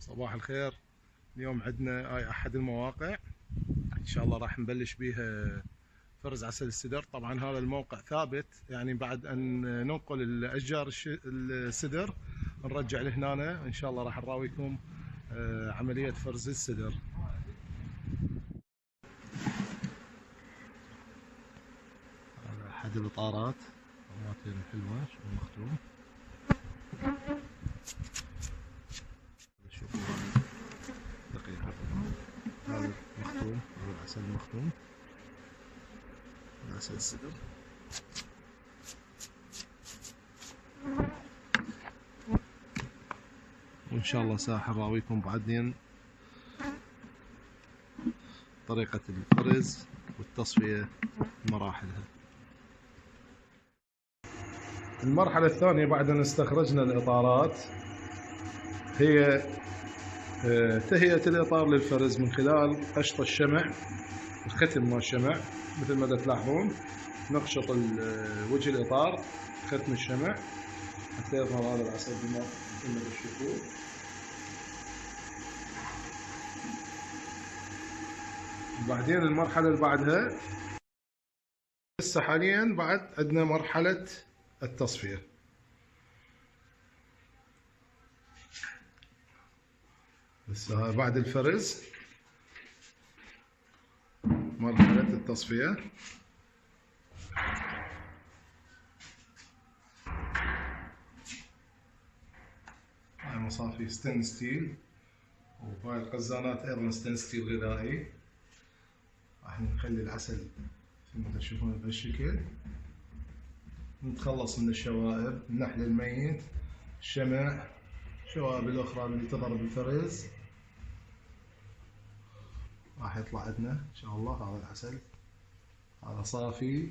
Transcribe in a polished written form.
صباح الخير. اليوم عندنا هاي احد المواقع ان شاء الله راح نبلش بيها فرز عسل السدر. طبعا هذا الموقع ثابت، يعني بعد ان ننقل الاشجار السدر نرجع لهنا ان شاء الله راح نراويكم عملية فرز السدر. هذا احد الاطارات مالتين الحلوة المختوم. شوفوا دقيقة، هذا المختوم، هذا العسل المختوم، عسل السدر. وان شاء الله ساح نراويكم بعدين طريقة الفرز والتصفية مراحلها. المرحلة الثانية بعد أن استخرجنا الإطارات هي تهيئة الإطار للفرز من خلال قشط الشمع، الختم مال الشمع مثل ما تلاحظون. نقشط وجه الإطار ختم الشمع حتى يظهر هذا العسل مثل ما تشوفون. بعدين المرحلة اللي بعدها هسه حاليا بعد عندنا مرحلة التصفية. هسه بعد الفرز مرحلة التصفية. هاي مصافي ستين ستيل، وهاي القزانات ايضا ستين ستيل غذائي. راح نخلي العسل مثل ما تشوفون بهالشكل. نتخلص من الشوائب، النحل الميت، الشمع، الشوائب الاخرى اللي تظهر بالفرز راح يطلع عندنا ان شاء الله. هذا العسل هذا صافي